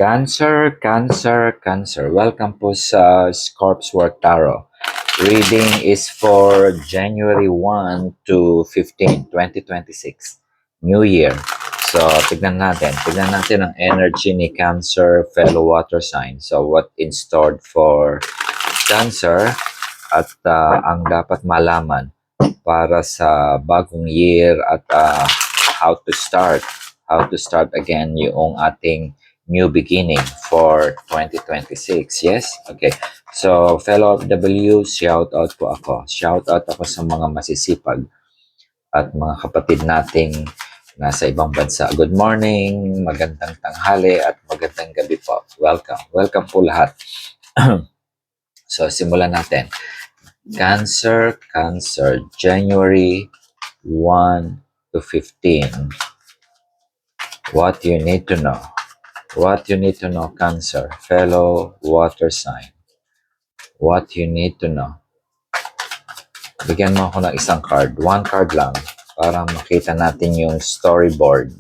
Cancer, Cancer, Cancer. Welcome po sa Scorp's Work Tarot. Reading is for January 1 to 15, 2026. New Year. So, tignan natin. Tignan natin ang energy ni Cancer, fellow water sign. So, what in store for Cancer at ang dapat malaman para sa bagong year at how to start again yung ating new beginning for 2026. Yes? Okay. So, fellow OFW, shout out po ako. Shout out ako sa mga masisipag at mga kapatid nating nasa ibang bansa. Good morning, magandang tanghali at magandang gabi po. Welcome. Welcome po lahat. So, simulan natin. Cancer, Cancer, January 1 to 15. What you need to know. What you need to know, Cancer, fellow water sign. What you need to know. Bigyan mo ako ng isang card. One card lang para makita natin yung storyboard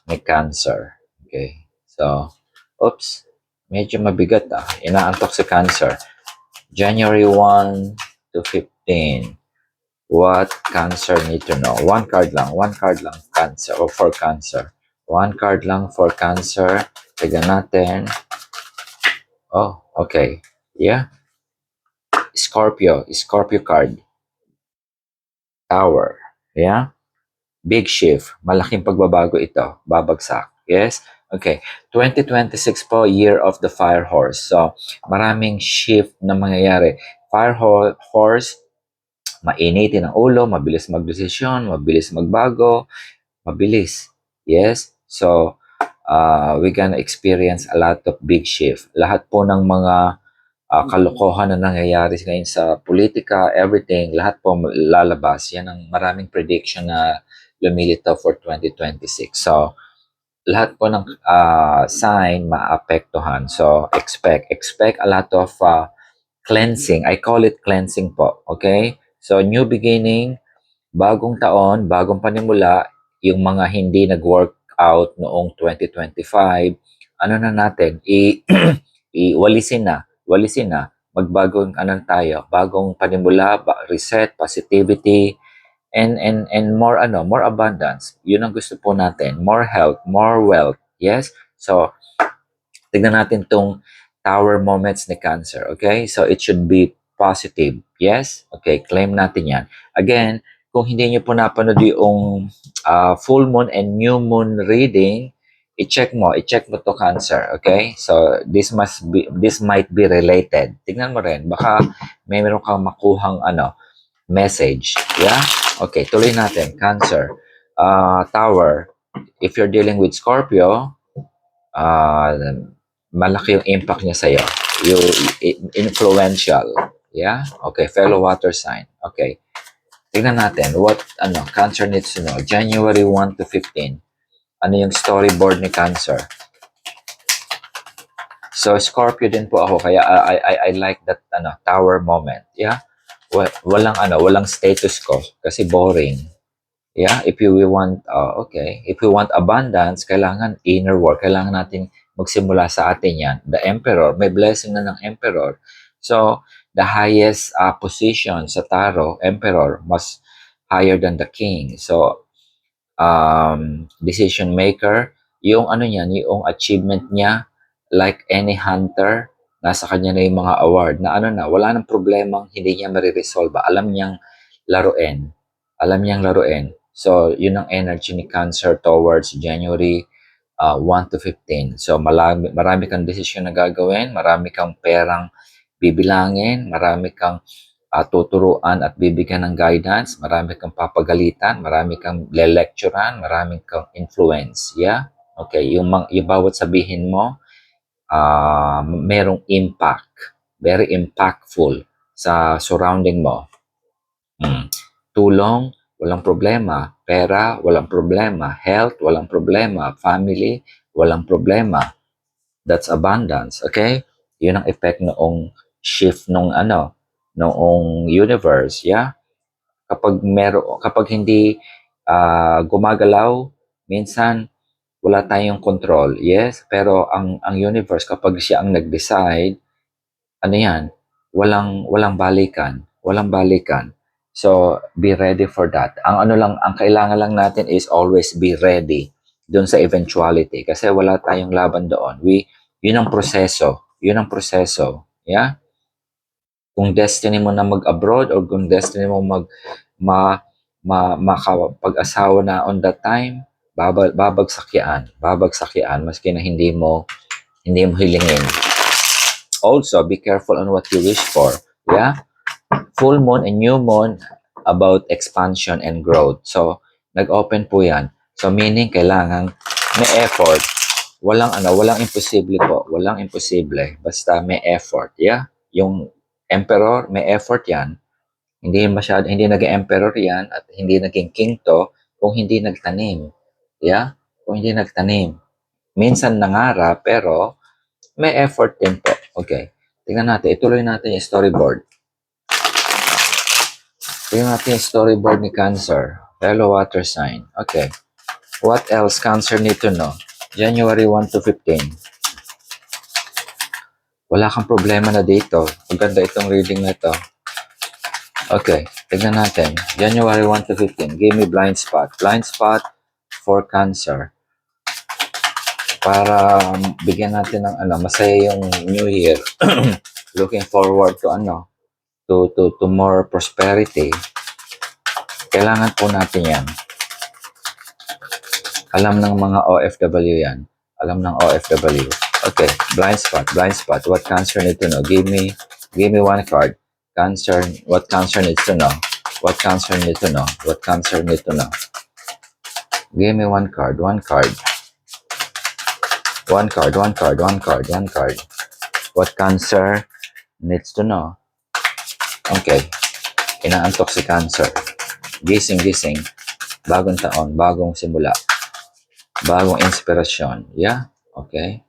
ni Cancer. Okay. So, oops. Medyo mabigat Inaantok si Cancer. January 1 to 15. What Cancer need to know? One card lang. One card lang. Cancer or for Cancer. One card lang for Cancer. Tignan natin. Oh, okay. Yeah. Scorpio card. Tower. Yeah. Big shift. Malaking pagbabago ito. Babagsak. Yes. Okay. 2026 po, year of the fire horse. So, maraming shift na mangyayari. Fire horse, mainitin ang ulo, mabilis magdesisyon, mabilis magbago, mabilis. Yes. So, we're gonna experience a lot of big shift. Lahat po ng mga kalokohan na nangyayari ngayon sa politika, everything, lahat po lalabas. Yan ang maraming prediction na lumilitaw for 2026. So, lahat po ng sign maapektuhan. So, expect a lot of cleansing. I call it cleansing po. Okay? So, new beginning, bagong taon, bagong panimula, yung mga hindi nag-work out noong 2025, ano na natin, iwalisin na, magbagong tayo, bagong panimula, reset, positivity, and more more abundance. Yun ang gusto po natin, more health, more wealth. Yes? So, tignan natin tong tower moments ni Cancer, okay? So, it should be positive. Yes? Okay, claim natin yan. Again, kung hindi nyo po napanood yung full moon and new moon reading, i-check mo to Cancer, okay? So, this might be related. Tignan mo rin, baka meron kang makuhang message. Yeah? Okay, tuloy natin. Cancer. Tower. If you're dealing with Scorpio, malaki yung impact niya sa'yo. Yung influential. Yeah? Okay, fellow water sign. Okay. Tingnan natin what Cancer needs to know. January 1 to 15. Ano yung storyboard ni Cancer? So Scorpio din po ako kaya I like that tower moment. Yeah? Walang status ko kasi boring. Yeah, if we want abundance, kailangan inner work. Kailangan natin magsimula sa atin yan. The Emperor, may blessing na ng Emperor. So, the highest position sa tarot, Emperor, mas higher than the King. So, decision maker, yung yung achievement niya, like any hunter, nasa kanya na yung mga award na wala nang problemang hindi niya mariresolve. Alam niyang laruin. So, yun ang energy ni Cancer towards January 1 to 15. So, marami kang desisyon na gagawin, marami kang perang bibilangin, marami kang tuturuan at bibigyan ng guidance, marami kang papagalitan, marami kang le-lecturean, marami kang influence. Yeah? Okay, yung bawat sabihin mo, merong impact, very impactful sa surrounding mo. Tulong, walang problema. Pera, walang problema. Health, walang problema. Family, walang problema. That's abundance, okay? Yun ang effect noong shift noong universe, yeah? Kapag hindi gumagalaw, minsan Wala tayong control. Yes, pero ang universe kapag siya ang nag-decide, ano 'yan, walang balikan, walang balikan. So, be ready for that. Ang kailangan lang natin is always be ready do'n sa eventuality kasi wala tayong laban doon. 'Yun ang proseso, 'yun ang proseso, yeah? Kung destiny mo na mag-abroad or kung destiny mo ma makapag-asawa na on that time, babagsak yan maski na hindi mo hilingin. Also, be careful on what you wish for. Yeah? Full moon and new moon about expansion and growth. So, nag-open po yan. So, meaning kailangan may effort. Walang imposible po. Walang imposible. Basta may effort. Yeah? Yung emperor, may effort yan. Hindi naging emperor yan at hindi naging king to kung hindi nagtanim. Yeah? Kung hindi nagtanim. Minsan nangarap pero may effort din po. Okay. Tingnan natin. Ituloy natin yung storyboard. Tingnan natin yung storyboard ni Cancer. Fellow water sign. Okay. What else Cancer need to know? January 1 to 15. Wala kang problema na dito. Maganda itong reading na to. Okay. Tingnan natin. January 1 to 15. Give me blind spot. Blind spot for Cancer. Para bigyan natin ng masaya yung New Year. Looking forward to to more prosperity. Kailangan po natin yan. Alam ng mga OFW yan. Alam ng OFW. Okay, blind spot. What Cancer need to know? Give me one card. Cancer, what Cancer needs to know? What Cancer need to know? What Cancer need to know? Give me one card. One card. What Cancer needs to know? Okay. Inaantok si Cancer. Gising. Bagong taon, bagong simula. Bagong inspirasyon. Yeah? Okay.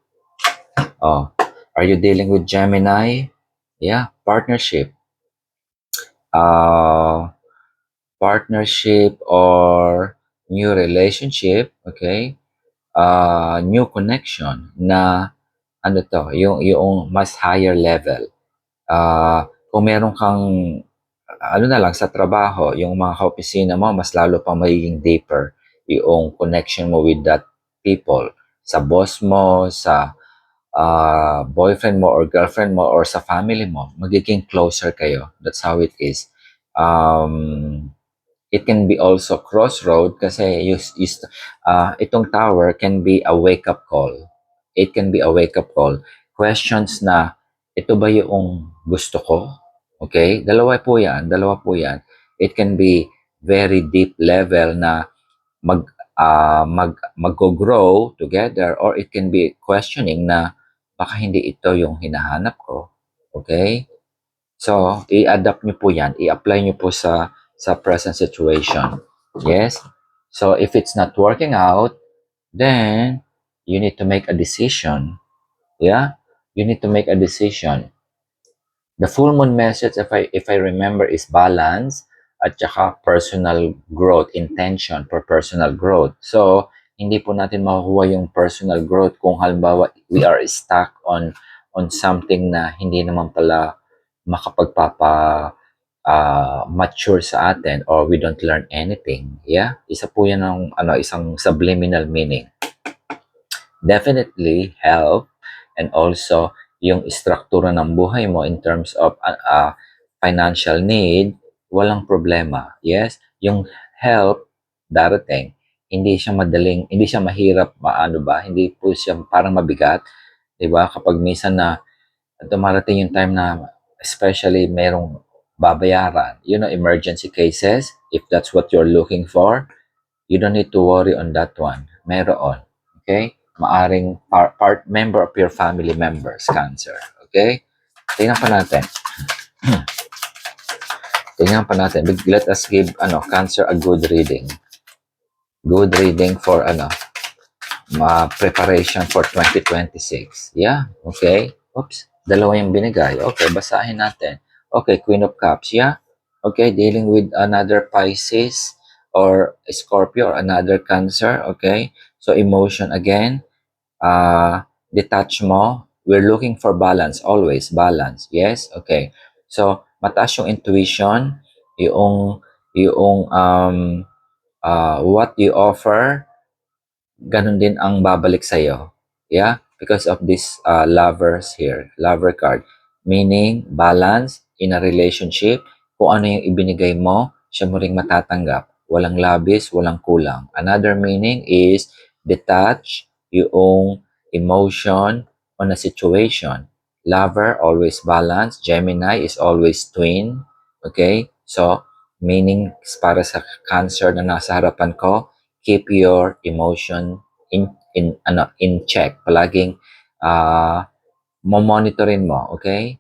Oh. Are you dealing with Gemini? Yeah. Partnership. Partnership or new relationship. Okay. New connection na yung mas higher level. Kung meron kang na lang sa trabaho, yung mga kaopisina mo, mas lalo pang magiging deeper yung connection mo with that people. Sa boss mo, sa boyfriend mo or girlfriend mo or sa family mo, magiging closer kayo. That's how it is. It can be also crossroad kasi itong tower can be a wake-up call. It can be a wake-up call. Questions na, ito ba yung gusto ko? Okay? Dalawa po yan. It can be very deep level na mag-grow together or it can be questioning na baka hindi ito yung hinahanap ko. Okay? So, i-adapt nyo po yan. I-apply nyo po sa present situation. Yes? So, if it's not working out, then you need to make a decision. Yeah? You need to make a decision. The full moon message, if I remember, is balance at saka personal growth, intention for personal growth. So, hindi po natin makukuha yung personal growth kung halimbawa we are stuck on something na hindi naman pala mature sa atin or we don't learn anything. Yeah? Isa po yan ng isang subliminal meaning. Definitely help and also yung struktura ng buhay mo in terms of financial need, walang problema. Yes? Yung help darating, hindi siya mahirap, hindi po siya parang mabigat, 'di ba? Kapag minsan na dumarating yung time na especially merong babayaran, emergency cases, if that's what you're looking for, you don't need to worry on that one. Meron. Okay? Maaring part member of your family members, Cancer. Okay? Tingnan pa natin. Let us give Cancer a good reading. Good reading for preparation for 2026. Yeah? Okay? Oops. Dalawa yung binigay. Okay, basahin natin. Okay, Queen of Cups. Yeah? Okay, dealing with another Pisces or Scorpio or another Cancer. Okay? So emotion again, detach mo. We're looking for balance, always balance. Yes? Okay. So, mataas yung intuition, yung what you offer, ganun din ang babalik sa'yo. Yeah? Because of this lovers here, lover card. Meaning, balance in a relationship. Kung ano yung ibinigay mo, siya mo ring matatanggap. Walang labis, walang kulang. Another meaning is detach yung emotion on a situation. Lover, always balance. Gemini is always twin. Okay? So, meaning para sa Cancer na nasa harapan ko, keep your emotion in check. Palaging mo-monitorin mo, okay?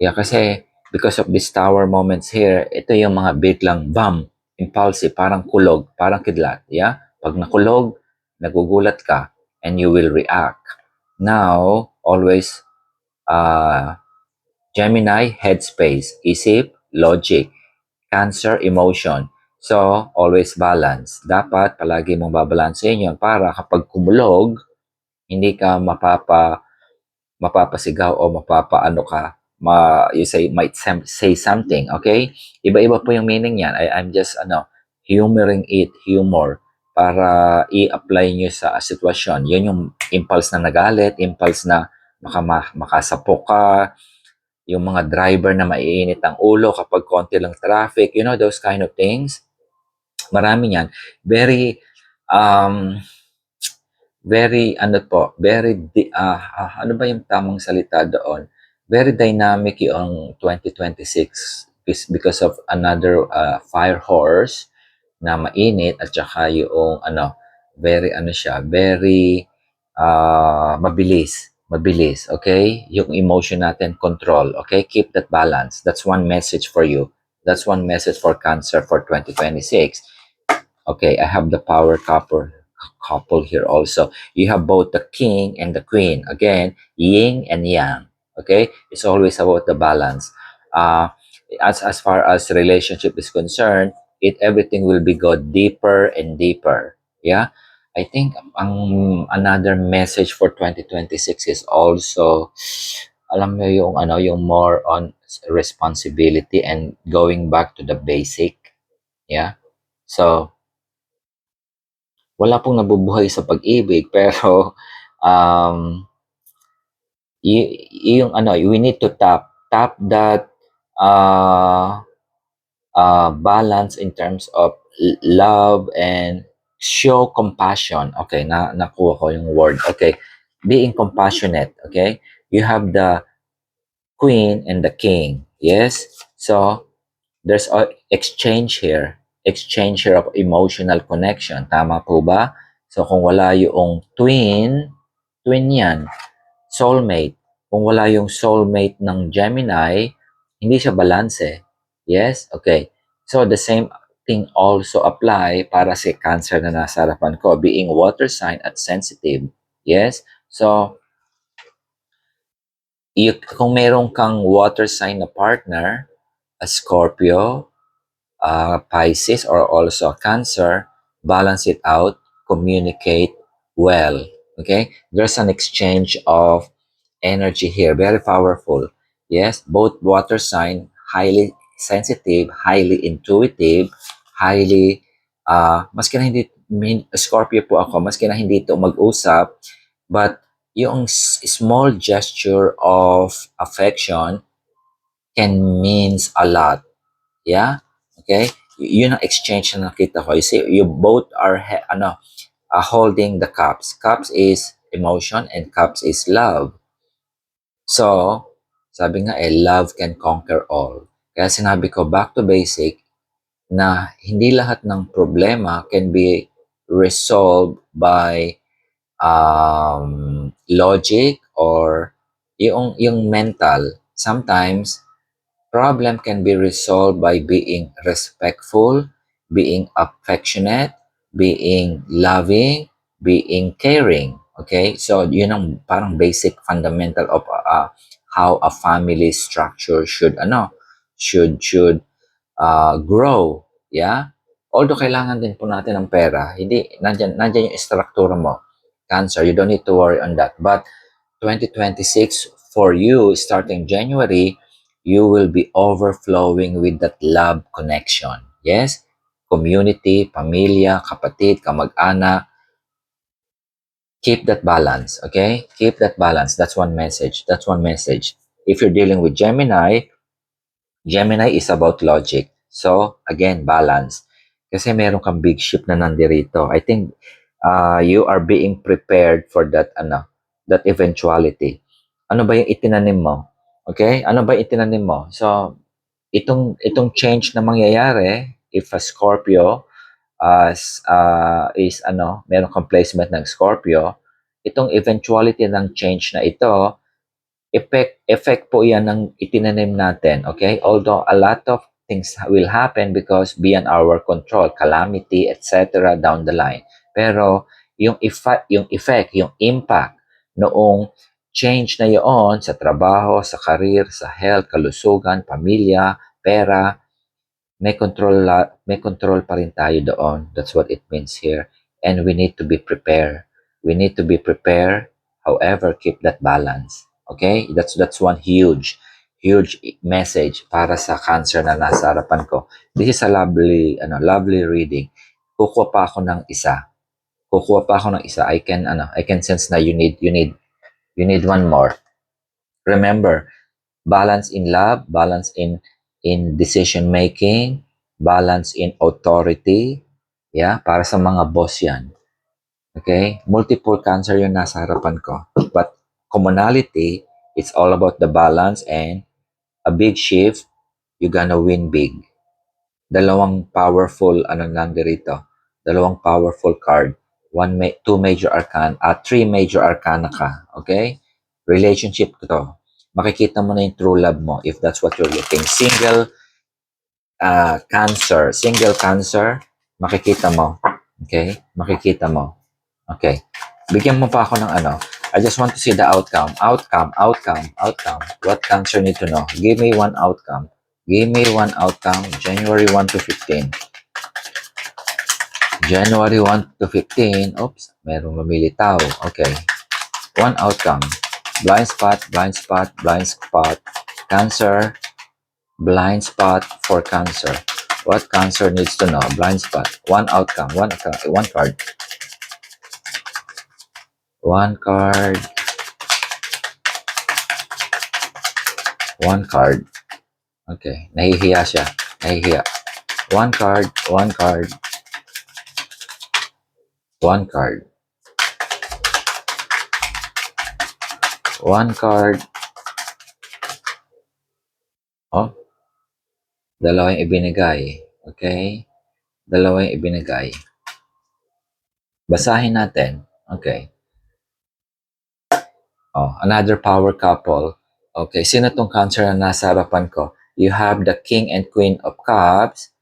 Yeah, kasi because of these tower moments here, ito yung mga biglang bam, impulsive, parang kulog, parang kidlat, yeah? Pag nakulog, nagugulat ka and you will react. Now, always Gemini, headspace, isip, logic. Cancer, emotion. So, always balance. Dapat palagi mong babalansehin yun para kapag kumulog, hindi ka mapapasigaw o mapapaano ka, you say, might say something, okay? Iba-iba po yung meaning yan. I'm just, humoring it, humor, para i-apply nyo sa sitwasyon. Yun yung impulse na nagalit, impulse na makasapok ka, yung mga driver na maiinit ang ulo kapag konti lang traffic, those kind of things. Marami yan. Very, um, ano ba yung tamang salita doon? Very dynamic yung 2026 because of another fire horse na mainit at saka yung very very mabilis, okay? Yung emotion natin control, okay? Keep that balance. That's one message for you. That's one message for Cancer for 2026. Okay, I have the power couple here also. You have both the king and the queen. Again, yin and yang. Okay, it's always about the balance. Uh, as far as relationship is concerned, everything will be go deeper and deeper. Yeah, I think another message for 2026 is also, alam mo yung yung more on responsibility and going back to the basic. Yeah, so wala pong nabubuhay sa pag-ibig pero um, yung we need to tap that uh, balance in terms of love and show compassion. Okay, nakuha ko yung word. Okay, being compassionate. Okay, you have the queen and the king. Yes, so there's a exchange here of emotional connection. Tama po ba? So kung wala yung twin yan, soulmate. Kung wala yung soulmate ng Gemini, hindi siya balanse. Yes? Okay. So the same thing also apply para si Cancer na nasa harapan ko, being water sign at sensitive. Yes? So, kung meron kang water sign na partner, a Scorpio, Pisces or also Cancer, balance it out, communicate well. Okay? There's an exchange of energy here, very powerful. Yes, both water sign, highly sensitive, highly intuitive, highly, maski na hindi, Scorpio po ako, maski na hindi ito mag-usap, but yung small gesture of affection can means a lot. Yeah? Okay? Yun ang exchange na nakita ko. You see, you both are holding the cups. Cups is emotion and cups is love. So, sabi nga love can conquer all. Kaya sinabi ko, back to basic, na hindi lahat ng problema can be resolved by logic or yung mental. Sometimes, problem can be resolved by being respectful, being affectionate, being loving, being caring. Okay? So, yun ang parang basic fundamental of how a family structure should grow. Yeah? Although kailangan din po natin ng pera, hindi, nandyan yung struktura mo. Cancer, you don't need to worry on that. But 2026, for you, starting January, you will be overflowing with that love connection. Yes? Community, pamilya, kapatid, kamag-anak, keep that balance, okay? Keep that balance. That's one message. That's one message. If you're dealing with Gemini, Gemini is about logic. So, again, balance. Kasi meron kang big ship na nandirito. I think you are being prepared for that, that eventuality. Ano ba yung itinanim mo? Okay? Ano ba yung itinanim mo? So, itong change na mangyayari, if a Scorpio is meron kang placement ng Scorpio, itong eventuality ng change na ito, effect po yan ng itinanim natin, okay? Although a lot of things will happen because beyond our control, calamity, etc. down the line. Pero yung effect, yung impact noong change na yon sa trabaho, sa career, sa health, kalusugan, pamilya, pera, may control pa rin tayo doon. That's what it means here. And we need to be prepared. We need to be prepared. However, keep that balance. Okay? That's one huge message para sa cancer na nasa harapan ko. This is a lovely reading. Kukuha pa ako ng isa. I can sense na you need one more. Remember, balance in love, balance in decision making, balance in authority. Yeah, para sa mga boss 'yan. Okay? Multiple cancer 'yung nasa harapan ko. But commonality, it's all about the balance and a big shift, you gonna win big. Dalawang powerful nandirito. Dalawang powerful card. Two major arcana, three major arcana ka. Okay? Relationship ko to. Makikita mo na yung true love mo if that's what you're looking. Single cancer, makikita mo. Okay? Makikita mo. Okay. Bigyan mo pa ako ng I just want to see the outcome. Outcome. What cancer need to know? Give me one outcome. Give me one outcome. January 1 to 15. January 1 to 15. Oops, merong lumilitaw. Okay. One outcome. Blind spot. Cancer. Blind spot for cancer. What cancer needs to know? Blind spot. One outcome. One card. One card. One card. Okay. Nahihiya siya. Nahihiya. One card. One card. One card. One card. Oh. Dalawa yung ibinigay. Okay. Dalawa yung ibinigay. Basahin natin. Okay. Oh, another power couple. Okay, sino tong cancer na nasa harapan ko? You have the King and Queen of Cups.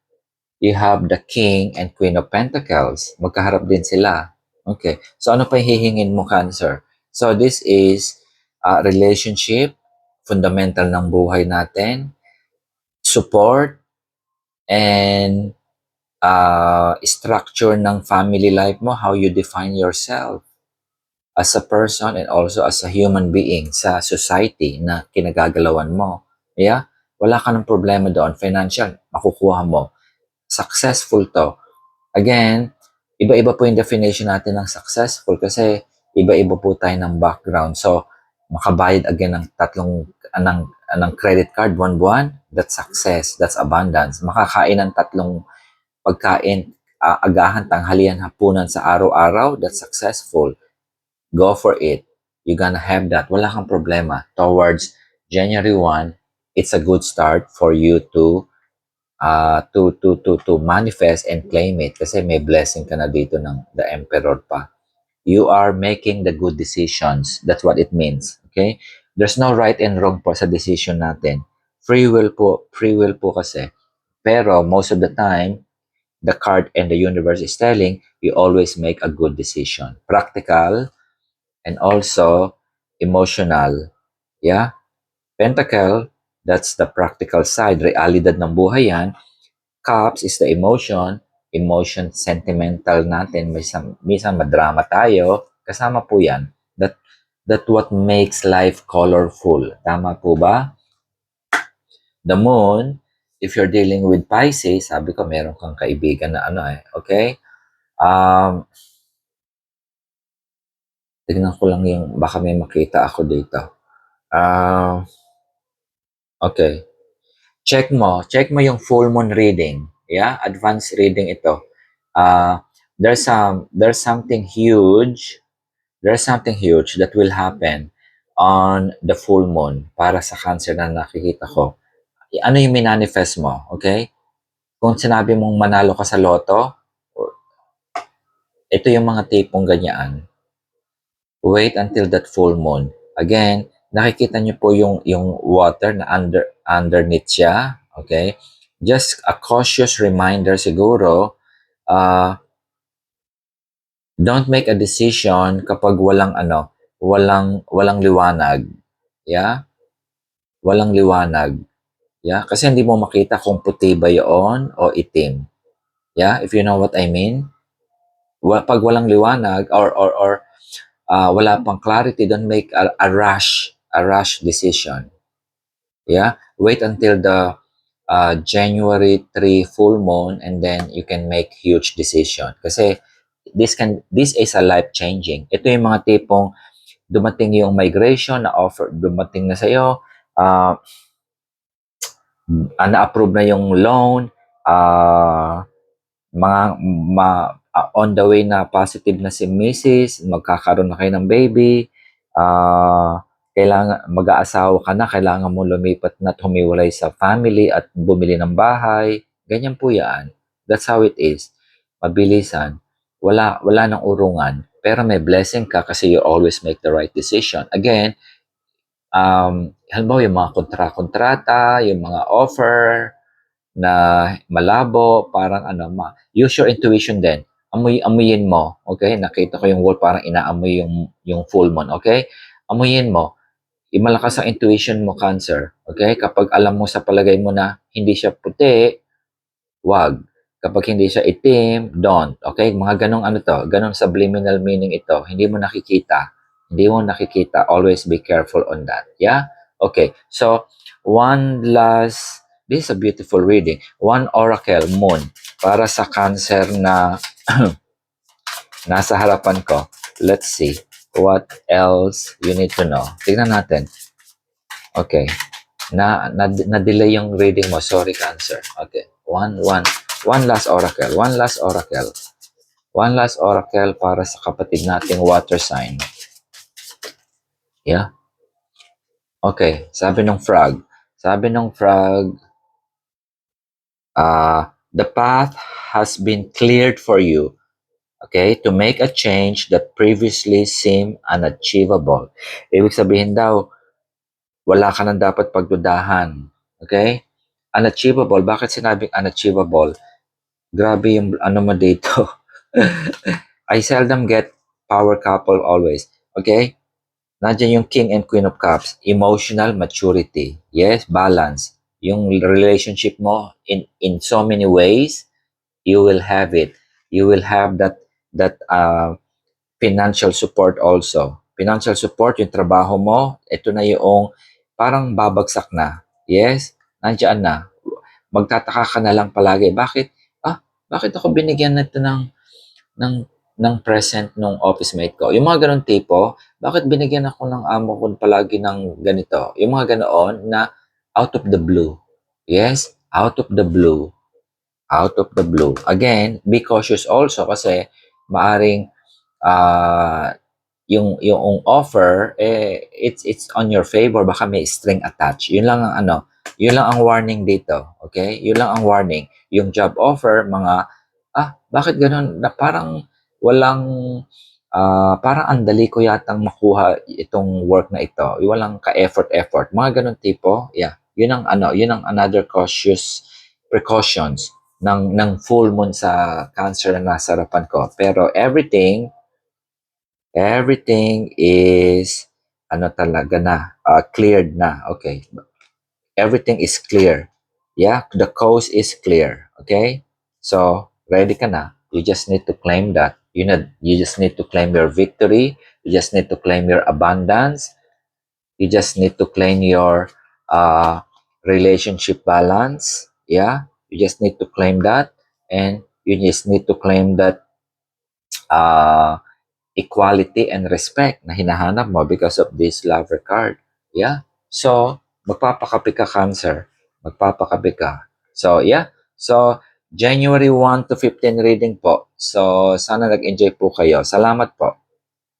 You have the King and Queen of Pentacles. Magkaharap din sila. Okay. So, ano pa hihingin mo, Cancer? So, this is relationship, fundamental ng buhay natin, support, and structure ng family life mo, how you define yourself as a person and also as a human being sa society na kinagagalawan mo. Yeah? Wala ka ng problema doon. Financial, makukuha mo. Successful to. Again, iba-iba po yung definition natin ng successful kasi iba-iba po tayo ng background. So, makabayad again ng ng credit card buwan-buwan, that's success, that's abundance. Makakain ng tatlong pagkain, agahan, tanghalian, hapunan sa araw-araw, that's successful. Go for it. You're gonna have that. Wala kang problema. Towards January 1, it's a good start for you to manifest and claim it kasi may blessing ka na dito ng the Emperor pa. You are making the good decisions. That's what it means. Okay? There's no right and wrong po sa decision natin. Free will po kasi. Pero most of the time, the card and the universe is telling you always make a good decision. Practical and also emotional. Yeah? Pentacle, that's the practical side. Realidad ng buhay yan. Cups is the emotion. emotion, sentimental natin, minsan madrama tayo, kasama po yan. That what makes life colorful. Tama po ba? The moon, if you're dealing with Pisces, sabi ko meron kang kaibigan na ano okay? Um, tignan ko lang yung, baka may makita ako dito. Okay. Check mo yung full moon reading. Yeah, advanced reading ito. Uh, there's something huge. There's something huge that will happen on the full moon para sa Cancer na nakikita ko. Ano yung minanifest mo, okay? Kung sinabi mong manalo ka sa loto, ito yung mga tipong ganyan. Wait until that full moon. Again, nakikita niyo po yung water na underneath siya, okay? Just a cautious reminder siguro, don't make a decision kapag walang liwanag. Yeah? Walang liwanag. Yeah? Kasi hindi mo makita kung puti ba 'yon o itim. Yeah? If you know what I mean. Pag walang liwanag or wala pang clarity, don't make a rush decision. Yeah? Wait until the January 3 full moon and then you can make huge decision. Kasi this is a life changing. Ito yung mga tipong dumating yung migration na offer, dumating na sa'yo, na-approve na yung loan, mga on the way na positive na si Mrs., magkakaroon na kayo ng baby, kailangan mag-aasawa ka na, kailangan mo lumipat na at humiwalay sa family at bumili ng bahay. Ganyan po yan. That's how it is. Mabilisan. Wala nang urungan. Pero may blessing ka kasi you always make the right decision. Again, halimbawa yung mga kontrata, yung mga offer na malabo, parang use your intuition din. Amuyin mo, okay? Nakita ko yung wall, parang inaamoy yung full moon, okay? Amuyin mo. Malakas ang intuition mo, Cancer, okay? Kapag alam mo sa palagay mo na hindi siya puti, wag. Kapag hindi siya itim, don't. Okay? Mga ganong subliminal meaning ito. Hindi mo nakikita. Hindi mo nakikita. Always be careful on that. Yeah? Okay. So, this is a beautiful reading. One oracle, moon, para sa Cancer na nasa harapan ko. Let's see. What else you need to know? Tignan natin. Okay. Na-delay yung reading mo. Sorry, Cancer. Okay. One last oracle. One last oracle. One last oracle para sa kapatid nating water sign. Yeah? Okay. Sabi ng frog, the path has been cleared for you, okay, to make a change that previously seemed unachievable. Ibig sabihin daw, wala ka nang dapat pagdudahan. Okay? Unachievable. Bakit sinabing unachievable? Grabe yung mo dito. I seldom get power couple always. Okay? Nandiyan yung King and Queen of Cups. Emotional maturity. Yes, balance. Yung relationship mo in so many ways, you will have it. You will have that financial support also. Financial support, yung trabaho mo, ito na yung parang babagsak na. Yes, nandiyan na. Magtataka ka na lang palagi, bakit ako binigyan nito ng ng present nung office mate ko? Yung mga ganun tipo, bakit binigyan ako ng amo ko palagi ng ganito? Yung mga ganoon na out of the blue. Yes, out of the blue. Out of the blue. Again, be cautious also kasi maaring yung offer it's on your favor, baka may string attached. Yun lang ang warning dito, okay? Yun lang ang warning. Yung job offer, bakit ganun na parang walang parang andali ko yatang makuha itong work na ito. Walang ka-effort. Mga ganun tipo. Yeah. Yun ang another cautious precautions ng full moon sa Cancer na nasa harapan ko. Pero everything is talaga na cleared na. Okay. Everything is clear. Yeah, the coast is clear. Okay? So, Ready ka na? You just need to claim that. You just need to claim your victory. You just need to claim your abundance. You just need to claim your relationship balance. Yeah, you just need to claim that, and you just need to claim that uh, equality and respect na hinahanap mo because of this lover card. Yeah. So, magpapakapi ka, Cancer. Magpapakapi ka. So, yeah. So, January 1 to 15 reading po. So, sana nag-enjoy po kayo. Salamat po.